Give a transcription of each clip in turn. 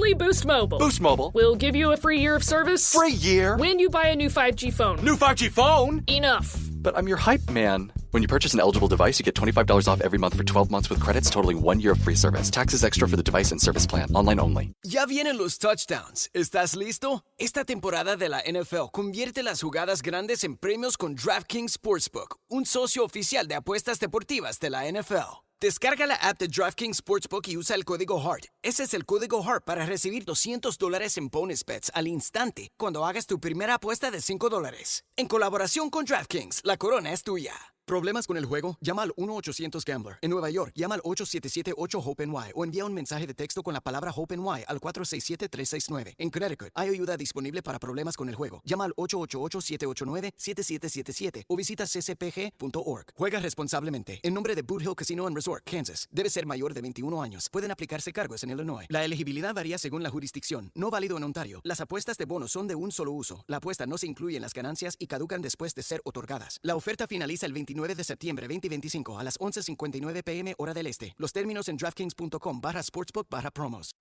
Only Boost Mobile. Boost Mobile? We'll give you a free year of service. Free year? When you buy a new 5G phone. New 5G phone? Enough. But I'm your hype man. When you purchase an eligible device, you get $25 off every month for 12 months with credits totaling 1 year of free service. Taxes extra for the device and service plan. Online only. Ya vienen los touchdowns. ¿Estás listo? Esta temporada de la NFL convierte las jugadas grandes en premios con DraftKings Sportsbook, un socio oficial de apuestas deportivas de la NFL. Descarga la app de DraftKings Sportsbook y usa el código HEART. Ese es el código HEART para recibir $200 en bonus bets al instante cuando hagas tu primera apuesta de $5. En colaboración con DraftKings, la corona es tuya. ¿Problemas con el juego? Llama al 1-800-GAMBLER. En Nueva York, llama al 877-8-HOPE-NY o envía un mensaje de texto con la palabra HOPE-NY al 467-369. En Connecticut, hay ayuda disponible para problemas con el juego. Llama al 888-789-7777 o visita ccpg.org. Juega responsablemente. En nombre de Boot Hill Casino and Resort, Kansas. Debe ser mayor de 21 años. Pueden aplicarse cargos en Illinois. La elegibilidad varía según la jurisdicción. No válido en Ontario. Las apuestas de bonos son de un solo uso. La apuesta no se incluye en las ganancias y caducan después de ser otorgadas. La oferta finaliza el 29 de septiembre 2025 a las 11:59 p.m. hora del este. Los términos en DraftKings.com/sportsbook/promos.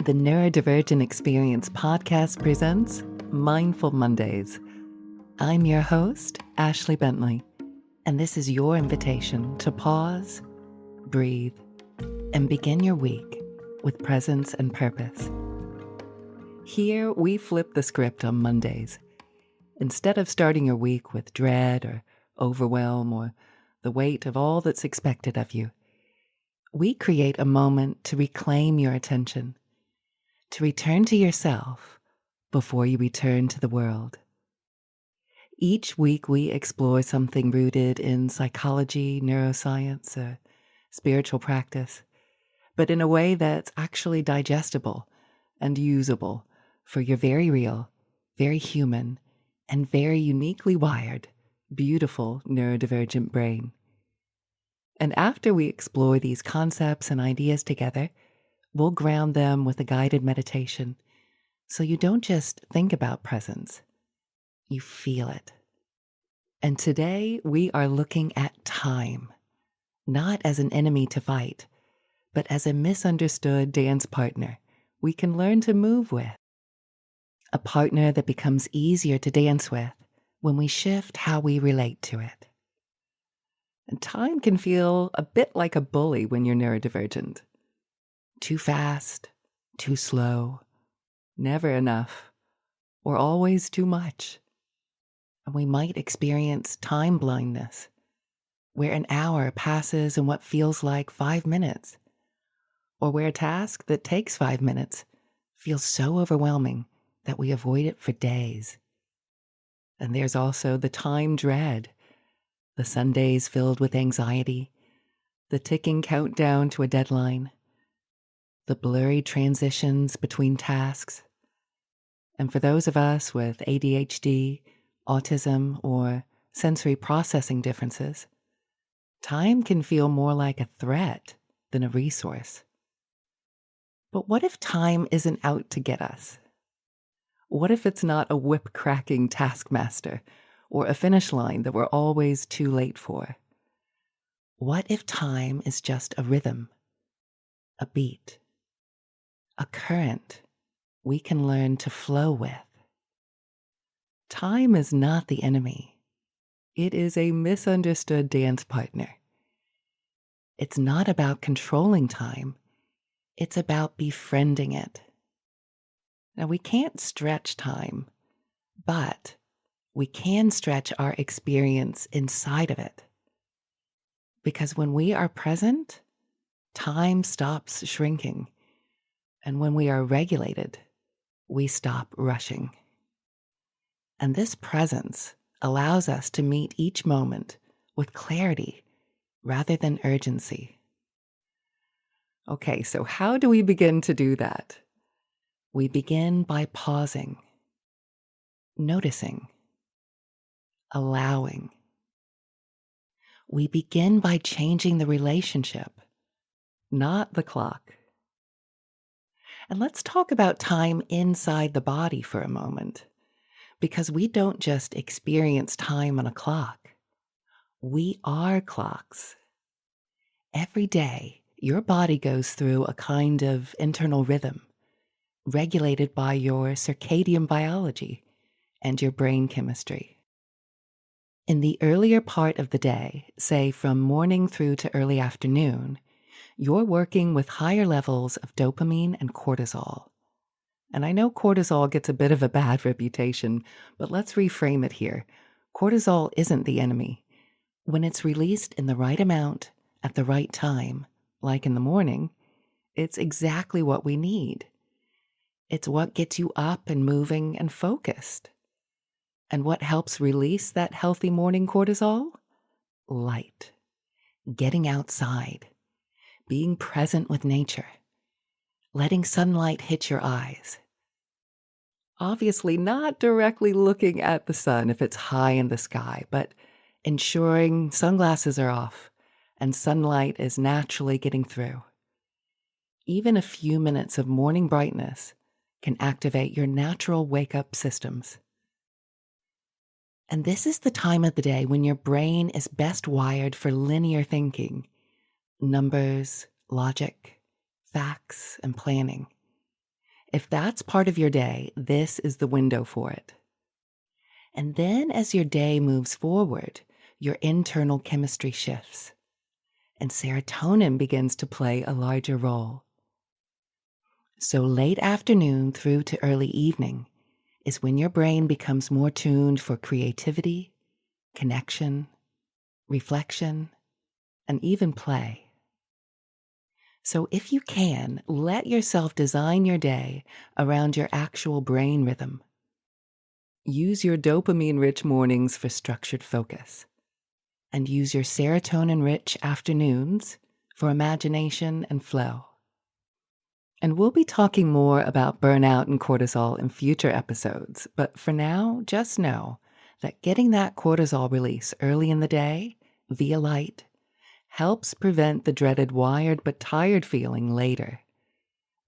The Neurodivergent Experience podcast presents Mindful Mondays. I'm your host, Ashley Bentley, and this is your invitation to pause, breathe, and begin your week with presence and purpose. Here, we flip the script on Mondays. Instead of starting your week with dread or overwhelm or the weight of all that's expected of you, we create a moment to reclaim your attention, to return to yourself before you return to the world. Each week, we explore something rooted in psychology, neuroscience, or spiritual practice, but in a way that's actually digestible and usable for your very real, very human, and very uniquely wired, beautiful neurodivergent brain. And after we explore these concepts and ideas together, we'll ground them with a guided meditation so you don't just think about presence, you feel it. And today we are looking at time, not as an enemy to fight, but as a misunderstood dance partner we can learn to move with. A partner that becomes easier to dance with when we shift how we relate to it. And time can feel a bit like a bully when you're neurodivergent. Too fast, too slow, never enough, or always too much. And we might experience time blindness, where an hour passes in what feels like 5 minutes, or where a task that takes 5 minutes feels so overwhelming that we avoid it for days. And there's also the time dread, the Sundays filled with anxiety, the ticking countdown to a deadline, the blurry transitions between tasks. And for those of us with ADHD, autism, or sensory processing differences, time can feel more like a threat than a resource. But what if time isn't out to get us? What if it's not a whip-cracking taskmaster or a finish line that we're always too late for? What if time is just a rhythm, a beat, a current we can learn to flow with? Time is not the enemy. It is a misunderstood dance partner. It's not about controlling time. It's about befriending it. Now, we can't stretch time, but we can stretch our experience inside of it. Because when we are present, time stops shrinking. And when we are regulated, we stop rushing. And this presence allows us to meet each moment with clarity rather than urgency. Okay, so how do we begin to do that? We begin by pausing, noticing, allowing. We begin by changing the relationship, not the clock. And let's talk about time inside the body for a moment, because we don't just experience time on a clock. We are clocks. Every day, your body goes through a kind of internal rhythm, regulated by your circadian biology and your brain chemistry. In the earlier part of the day, say from morning through to early afternoon, you're working with higher levels of dopamine and cortisol. And I know cortisol gets a bit of a bad reputation, but let's reframe it here. Cortisol isn't the enemy. When it's released in the right amount at the right time, like in the morning, it's exactly what we need. It's what gets you up and moving and focused. And what helps release that healthy morning cortisol? Light. Getting outside. Being present with nature. Letting sunlight hit your eyes. Obviously not directly looking at the sun if it's high in the sky, but ensuring sunglasses are off and sunlight is naturally getting through. Even a few minutes of morning brightness can activate your natural wake-up systems. And this is the time of the day when your brain is best wired for linear thinking, numbers, logic, facts, and planning. If that's part of your day, this is the window for it. And then as your day moves forward, your internal chemistry shifts, and serotonin begins to play a larger role. So late afternoon through to early evening is when your brain becomes more tuned for creativity, connection, reflection, and even play. So if you can, let yourself design your day around your actual brain rhythm. Use your dopamine-rich mornings for structured focus, and use your serotonin-rich afternoons for imagination and flow. And we'll be talking more about burnout and cortisol in future episodes, but for now, just know that getting that cortisol release early in the day, via light, helps prevent the dreaded wired but tired feeling later.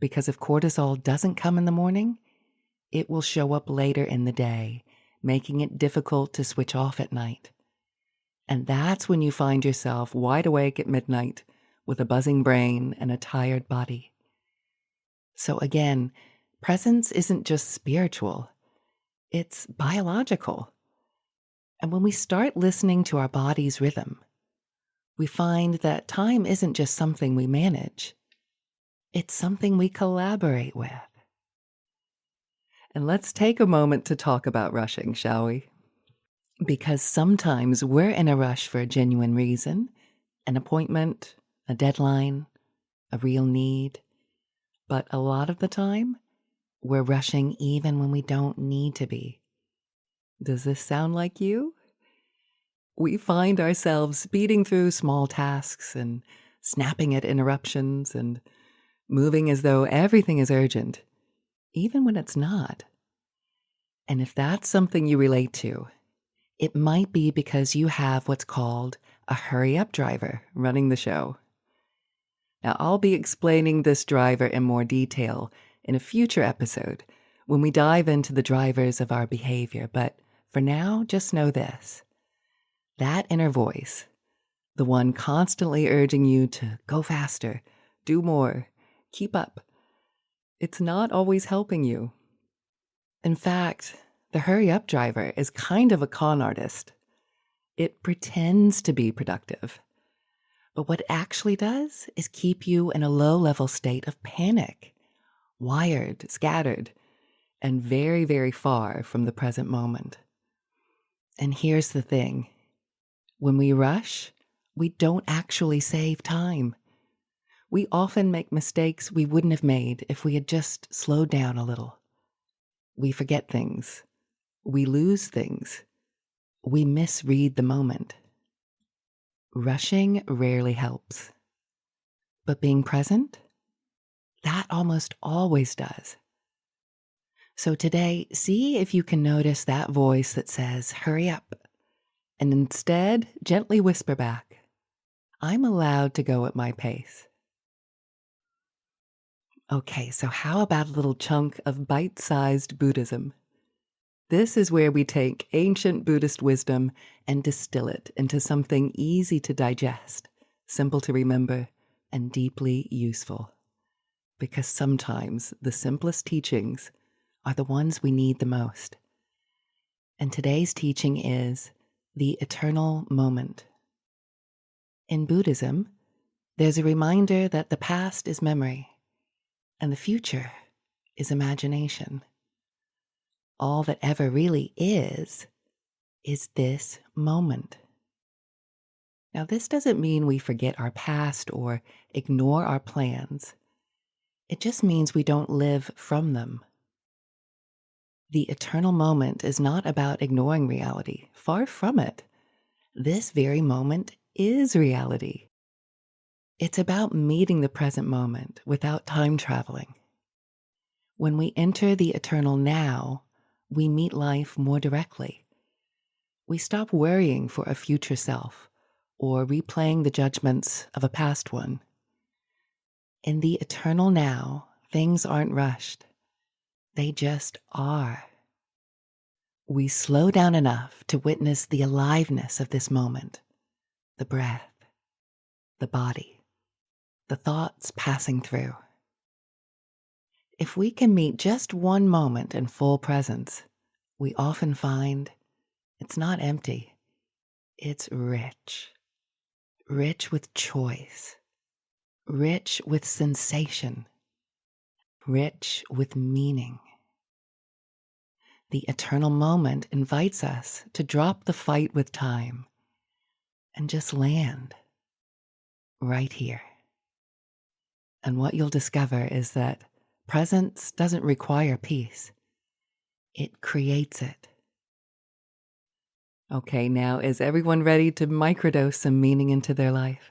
Because if cortisol doesn't come in the morning, it will show up later in the day, making it difficult to switch off at night. And that's when you find yourself wide awake at midnight with a buzzing brain and a tired body. So again, presence isn't just spiritual, it's biological. And when we start listening to our body's rhythm, we find that time isn't just something we manage. It's something we collaborate with. And let's take a moment to talk about rushing, shall we? Because sometimes we're in a rush for a genuine reason, an appointment, a deadline, a real need. But a lot of the time, we're rushing even when we don't need to be. Does this sound like you? We find ourselves speeding through small tasks and snapping at interruptions and moving as though everything is urgent, even when it's not. And if that's something you relate to, it might be because you have what's called a hurry-up driver running the show. Now, I'll be explaining this driver in more detail in a future episode when we dive into the drivers of our behavior, but for now, just know this. That inner voice, the one constantly urging you to go faster, do more, keep up, it's not always helping you. In fact, the hurry-up driver is kind of a con artist. It pretends to be productive. But what it actually does is keep you in a low-level state of panic, wired, scattered, and very, very far from the present moment. And here's the thing. When we rush, we don't actually save time. We often make mistakes we wouldn't have made if we had just slowed down a little. We forget things. We lose things. We misread the moment. Rushing rarely helps. But being present, that almost always does. So today, see if you can notice that voice that says, hurry up, and instead gently whisper back, I'm allowed to go at my pace. Okay, so how about a little chunk of bite-sized Buddhism? This is where we take ancient Buddhist wisdom and distill it into something easy to digest, simple to remember, and deeply useful. Because sometimes the simplest teachings are the ones we need the most. And today's teaching is the eternal moment. In Buddhism, there's a reminder that the past is memory and the future is imagination. All that ever really is this moment. Now, this doesn't mean we forget our past or ignore our plans. It just means we don't live from them. The eternal moment is not about ignoring reality. Far from it. This very moment is reality. It's about meeting the present moment without time traveling. When we enter the eternal now, we meet life more directly. We stop worrying for a future self or replaying the judgments of a past one. In the eternal now, things aren't rushed. They just are. We slow down enough to witness the aliveness of this moment, the breath, the body, the thoughts passing through. If we can meet just one moment in full presence, we often find it's not empty, it's rich. Rich with choice, rich with sensation, rich with meaning. The eternal moment invites us to drop the fight with time and just land right here. And what you'll discover is that presence doesn't require peace. It creates it. Okay, now is everyone ready to microdose some meaning into their life?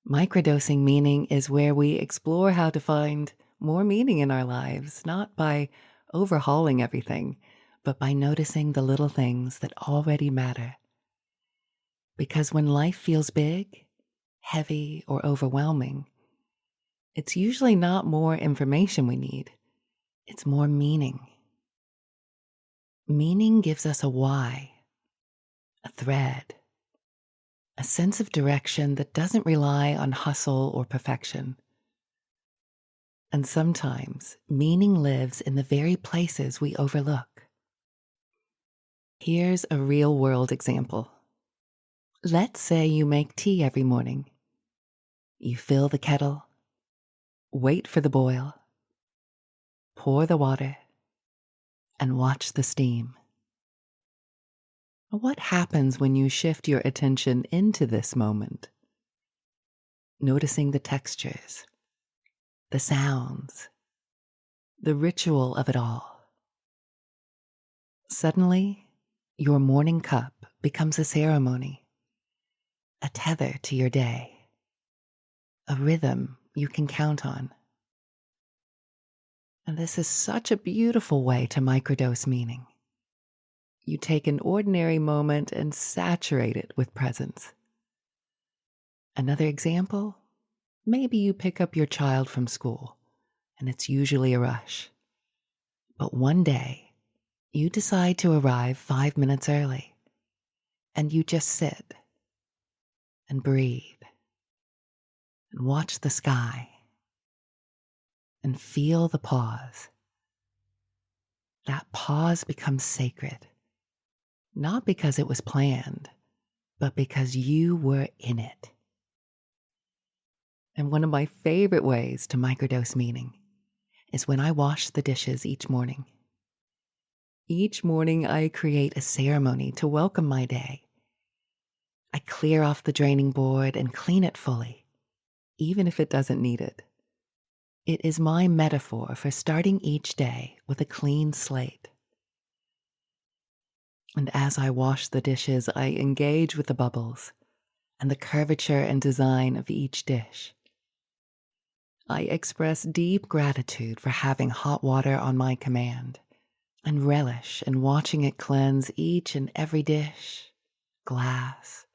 Microdosing meaning is where we explore how to find more meaning in our lives, not by overhauling everything, but by noticing the little things that already matter. Because when life feels big, heavy, or overwhelming, it's usually not more information we need. It's more meaning. Meaning gives us a why, a thread, a sense of direction that doesn't rely on hustle or perfection. And sometimes meaning lives in the very places we overlook. Here's a real-world example. Let's say you make tea every morning. You fill the kettle, wait for the boil, pour the water, and watch the steam. What happens when you shift your attention into this moment? Noticing the textures, the sounds, the ritual of it all. Suddenly, your morning cup becomes a ceremony, a tether to your day, a rhythm you can count on. And this is such a beautiful way to microdose meaning. You take an ordinary moment and saturate it with presence. Another example? Maybe you pick up your child from school, and it's usually a rush. But one day, you decide to arrive 5 minutes early, and you just sit and breathe and watch the sky and feel the pause. That pause becomes sacred, not because it was planned, but because you were in it. And one of my favorite ways to microdose meaning is when I wash the dishes each morning. Each morning I create a ceremony to welcome my day. I clear off the draining board and clean it fully, even if it doesn't need it. It is my metaphor for starting each day with a clean slate. And as I wash the dishes, I engage with the bubbles and the curvature and design of each dish. I express deep gratitude for having hot water on my command and relish in watching it cleanse each and every dish, glass,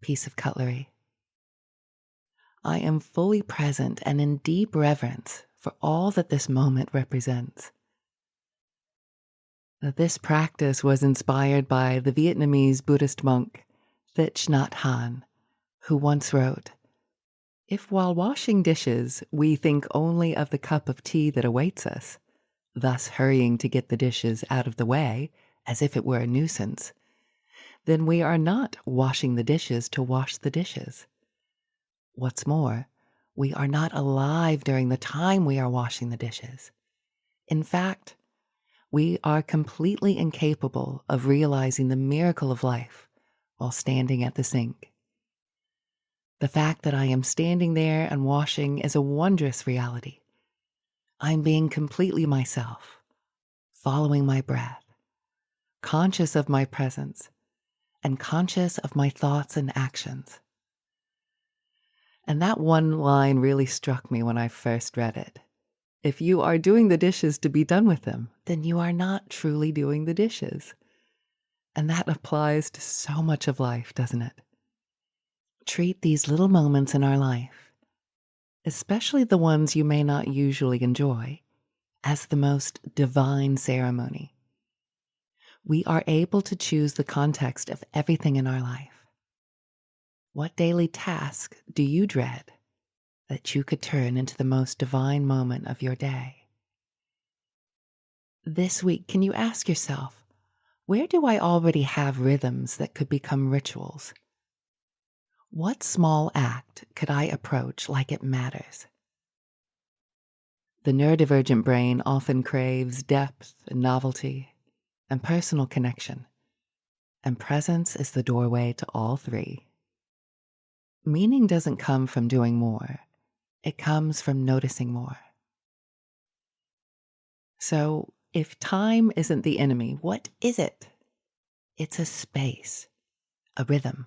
piece of cutlery. I am fully present and in deep reverence for all that this moment represents. This practice was inspired by the Vietnamese Buddhist monk Thich Nhat Hanh, who once wrote, If while washing dishes, we think only of the cup of tea that awaits us, thus hurrying to get the dishes out of the way as if it were a nuisance, then we are not washing the dishes to wash the dishes. What's more, we are not alive during the time we are washing the dishes. In fact, we are completely incapable of realizing the miracle of life while standing at the sink. The fact that I am standing there and washing is a wondrous reality. I'm being completely myself, following my breath, conscious of my presence, and conscious of my thoughts and actions. And that one line really struck me when I first read it. If you are doing the dishes to be done with them, then you are not truly doing the dishes. And that applies to so much of life, doesn't it? Treat these little moments in our life, especially the ones you may not usually enjoy, as the most divine ceremony. We are able to choose the context of everything in our life. What daily task do you dread that you could turn into the most divine moment of your day? This week, can you ask yourself, where do I already have rhythms that could become rituals? What small act could I approach like it matters? The neurodivergent brain often craves depth and novelty and personal connection, and presence is the doorway to all three. Meaning doesn't come from doing more. It comes from noticing more. So, if time isn't the enemy, what is it? It's a space, a rhythm,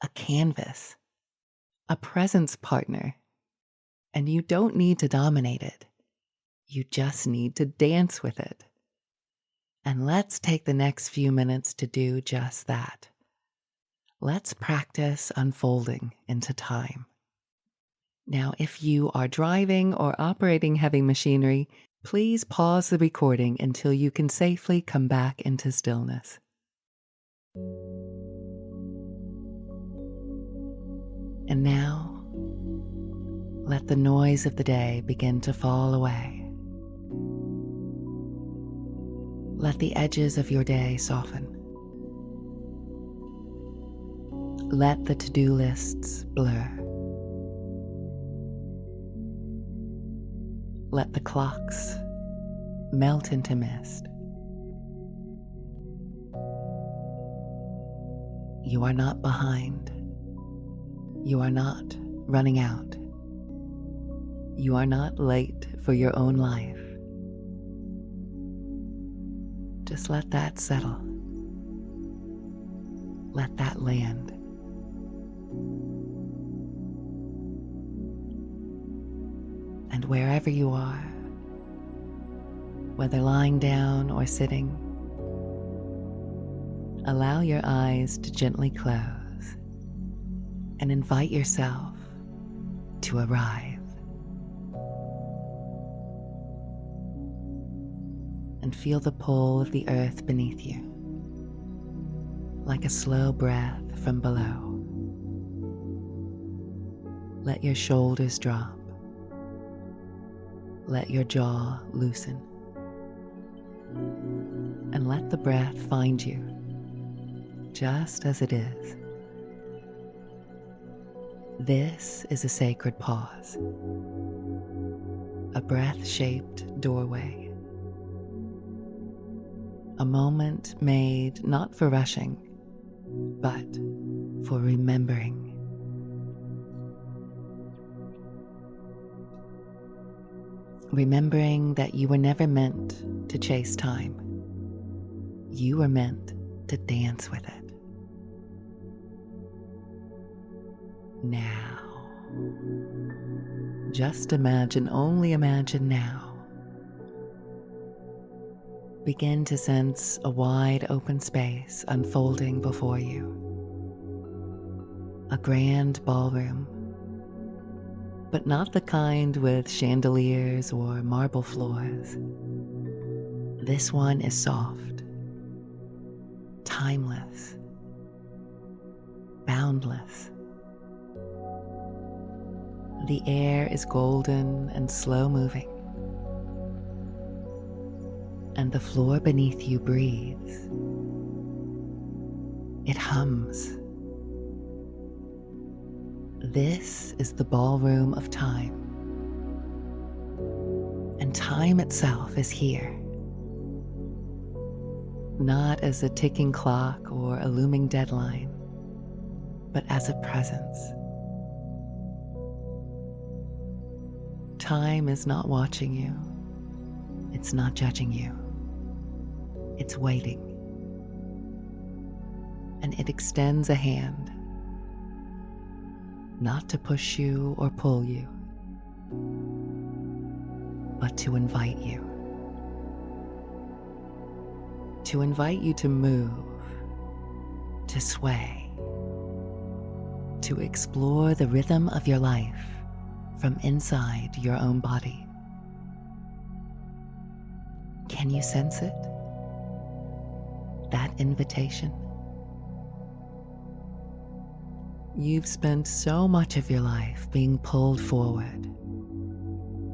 a canvas, a presence partner. And you don't need to dominate it. You just need to dance with it. And let's take the next few minutes to do just that. Let's practice unfolding into time. Now, if you are driving or operating heavy machinery, please pause the recording until you can safely come back into stillness. And now, let the noise of the day begin to fall away. Let the edges of your day soften. Let the to-do lists blur. Let the clocks melt into mist. You are not behind. You are not running out. You are not late for your own life. Just let that settle. Let that land. And wherever you are, whether lying down or sitting, allow your eyes to gently close and invite yourself to arrive. And feel the pull of the earth beneath you, like a slow breath from below. Let your shoulders drop. Let your jaw loosen. And let the breath find you, just as it is. This is a sacred pause, a breath-shaped doorway. A moment made not for rushing, but for remembering. Remembering that you were never meant to chase time. You were meant to dance with it. Now, just imagine, only imagine now. Begin to sense a wide open space unfolding before you. A grand ballroom, but not the kind with chandeliers or marble floors. This one is soft, timeless, boundless. The air is golden and slow moving, and the floor beneath you breathes. It hums. This is the ballroom of time, and time itself is here, not as a ticking clock or a looming deadline, but as a presence. Time is not watching you. It's not judging you. It's waiting. And it extends a hand, not to push you or pull you, but to invite you. To invite you to move, to sway, to explore the rhythm of your life from inside your own body. Can you sense it? That invitation? You've spent so much of your life being pulled forward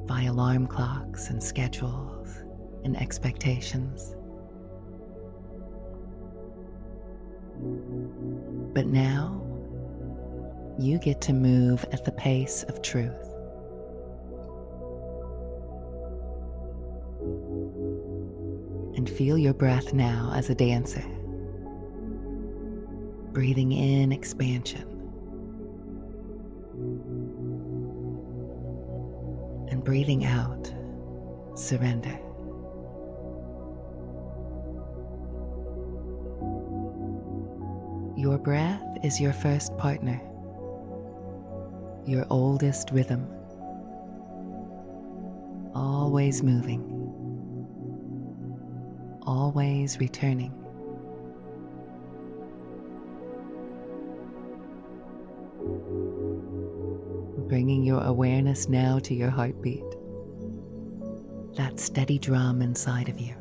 by alarm clocks and schedules and expectations. But now, you get to move at the pace of truth. And feel your breath now as a dancer, breathing in expansion and breathing out surrender. Your breath is your first partner, your oldest rhythm, always moving, always returning. Bringing your awareness now to your heartbeat, that steady drum inside of you.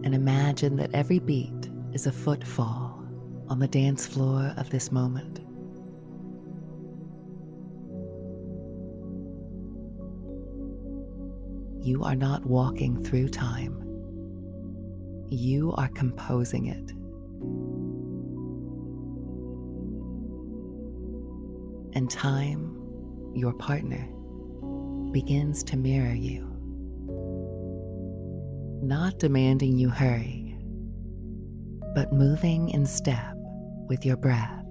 And imagine that every beat is a footfall on the dance floor of this moment. You are not walking through time. You are composing it. And time, your partner, begins to mirror you, not demanding you hurry, but moving in step with your breath.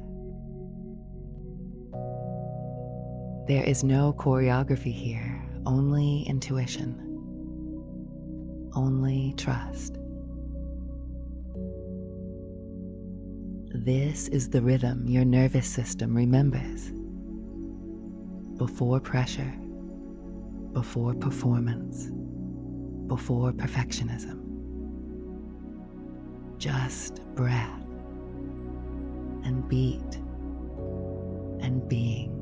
There is no choreography here, only intuition, only trust. This is the rhythm your nervous system remembers. Before pressure, before performance, before perfectionism. Just breath and beat and being.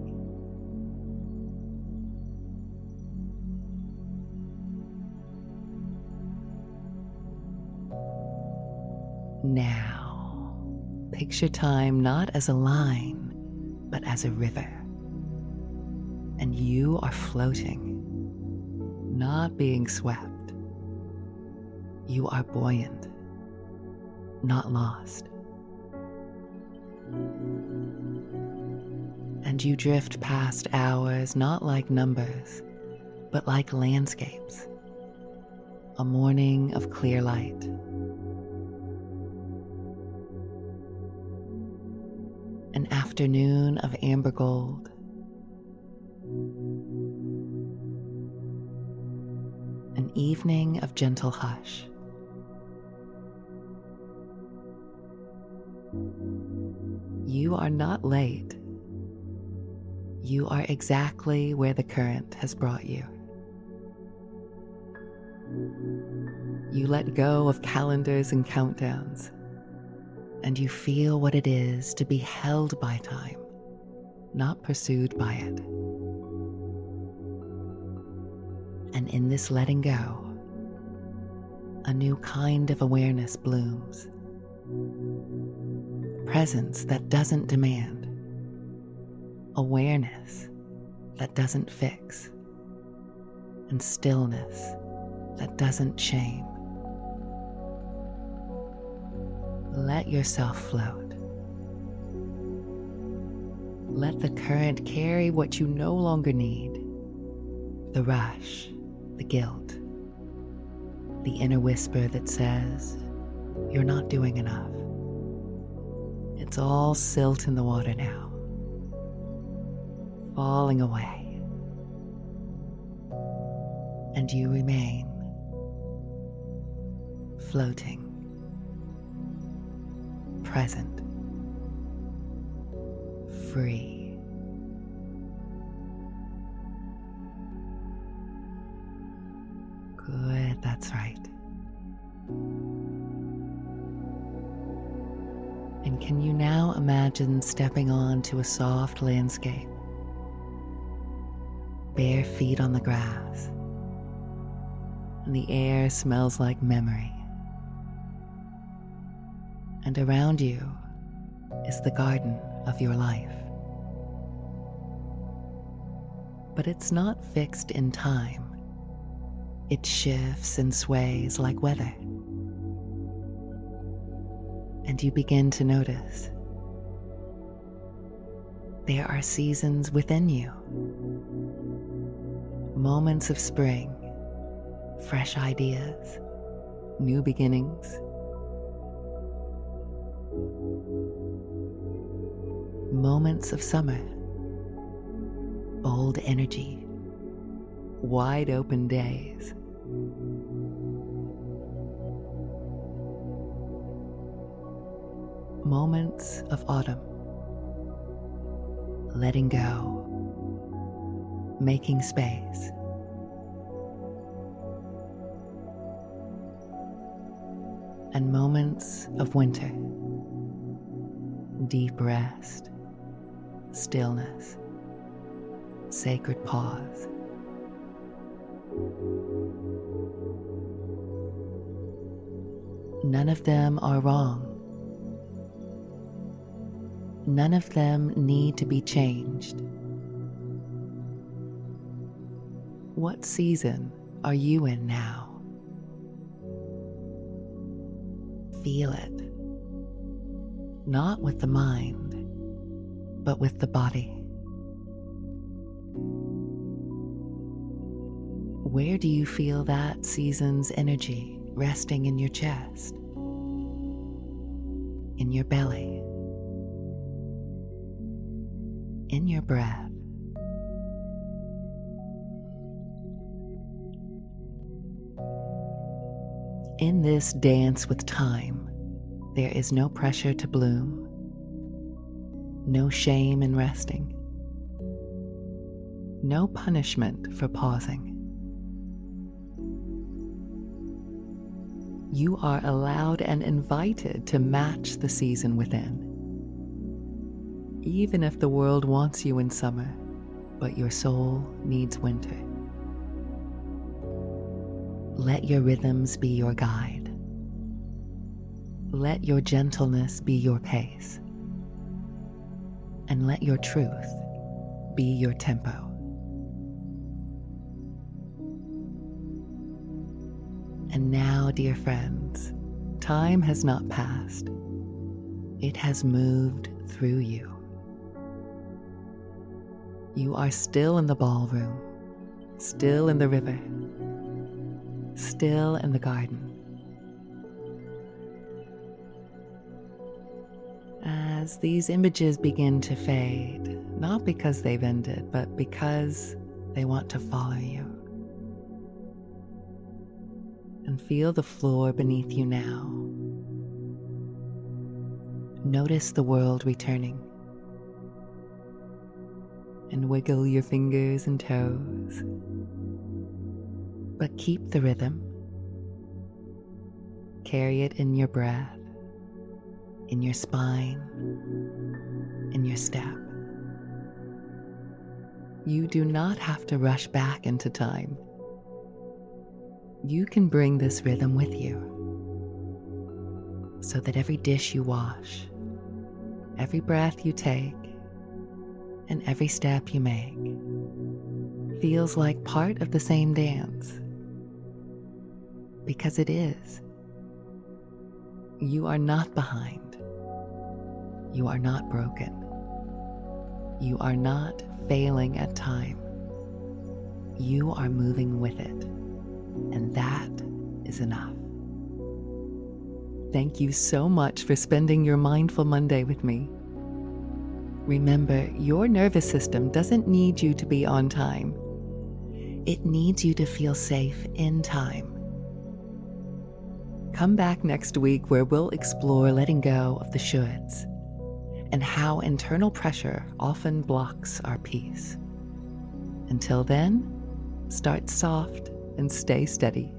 Now, picture time not as a line, but as a river. And you are floating, not being swept. You are buoyant, not lost. And you drift past hours not like numbers, but like landscapes. A morning of clear light. An afternoon of amber gold. An evening of gentle hush. You are not late. You are exactly where the current has brought you. You let go of calendars and countdowns, and you feel what it is to be held by time, not pursued by it. And in this letting go, a new kind of awareness blooms. Presence that doesn't demand, awareness that doesn't fix, and stillness that doesn't shame. Let yourself float. Let the current carry what you no longer need. The rush, the guilt, the inner whisper that says, you're not doing enough. It's all silt in the water now, falling away. And you remain floating, present, free. Good, that's right. And can you now imagine stepping onto a soft landscape? Bare feet on the grass, and the air smells like memory. And around you is the garden of your life. But it's not fixed in time. It shifts and sways like weather. And you begin to notice there are seasons within you. Moments of spring, fresh ideas, new beginnings. Moments of summer, bold energy, wide open days. Moments of autumn, letting go, making space. And moments of winter, deep rest, stillness, sacred pause. None of them are wrong. None of them need to be changed. What season are you in now? Feel it. Not with the mind, but with the body. Where do you feel that season's energy resting in your chest, in your belly, in your breath? In this dance with time, there is no pressure to bloom, no shame in resting, no punishment for pausing. You are allowed and invited to match the season within. Even if the world wants you in summer, but your soul needs winter. Let your rhythms be your guide. Let your gentleness be your pace. And let your truth be your tempo. And now, dear friends, time has not passed. It has moved through you. You are still in the ballroom, still in the river, still in the garden. As these images begin to fade, not because they've ended, but because they want to follow you. And feel the floor beneath you now. Notice the world returning. And wiggle your fingers and toes. But keep the rhythm. Carry it in your breath, in your spine, in your step. You do not have to rush back into time. You can bring this rhythm with you, so that every dish you wash, every breath you take, and every step you make feels like part of the same dance. Because it is. You are not behind. You are not broken. You are not failing at time. You are moving with it, and that is enough. Thank you so much for spending your Mindful Monday with me. Remember, your nervous system doesn't need you to be on time. It needs you to feel safe in time. Come back next week where we'll explore letting go of the shoulds and how internal pressure often blocks our peace. Until then, start soft and stay steady.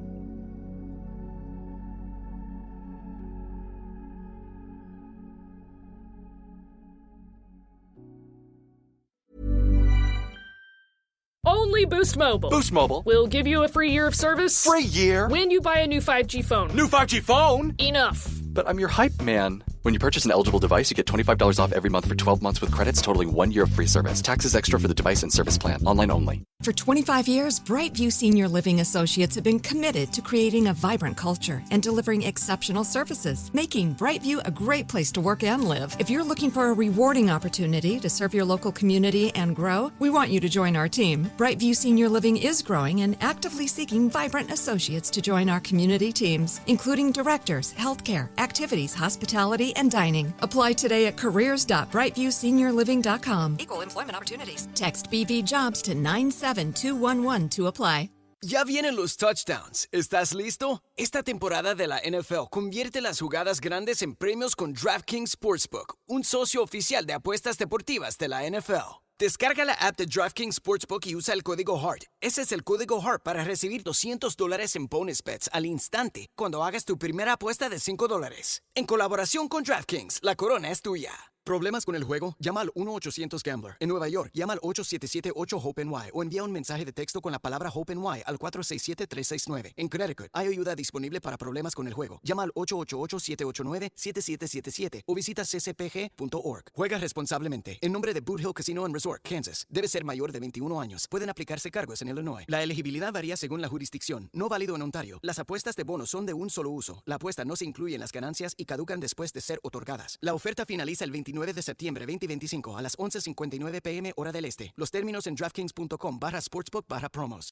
Only Boost Mobile. Boost Mobile. We'll give you a free year of service. Free year? When you buy a new 5G phone. New 5G phone? Enough. But I'm your hype man. When you purchase an eligible device, you get $25 off every month for 12 months with credits totaling 1 year of free service. Taxes extra for the device and service plan. Online only. For 25 years, Brightview Senior Living Associates have been committed to creating a vibrant culture and delivering exceptional services, making Brightview a great place to work and live. If you're looking for a rewarding opportunity to serve your local community and grow, we want you to join our team. Brightview Senior Living is growing and actively seeking vibrant associates to join our community teams, including directors, healthcare, activities, hospitality, and dining. Apply today at careers.brightviewseniorliving.com. Equal employment opportunities. Text BV Jobs to 97211 to apply. Ya vienen los touchdowns. ¿Estás listo? Esta temporada de la NFL convierte las jugadas grandes en premios con DraftKings Sportsbook, un socio oficial de apuestas deportivas de la NFL. Descarga la app de DraftKings Sportsbook y usa el código HEART. Ese es el código HEART para recibir $200 en bonus bets al instante cuando hagas tu primera apuesta de $5. En colaboración con DraftKings, la corona es tuya. ¿Problemas con el juego? Llama al 1-800-GAMBLER. En Nueva York, llama al 877-8-HOPE-NY o envía un mensaje de texto con la palabra HOPE-NY al 467-369. En Connecticut, hay ayuda disponible para problemas con el juego. Llama al 888-789-7777 o visita ccpg.org. Juega responsablemente. En nombre de Boot Hill Casino and Resort, Kansas. Debe ser mayor de 21 años. Pueden aplicarse cargos en Illinois. La elegibilidad varía según la jurisdicción. No válido en Ontario. Las apuestas de bonos son de un solo uso. La apuesta no se incluye en las ganancias y caducan después de ser otorgadas. La oferta finaliza el 29 de septiembre 2025 a las 11:59 p.m. hora del este. Los términos en DraftKings.com/sportsbook/promos.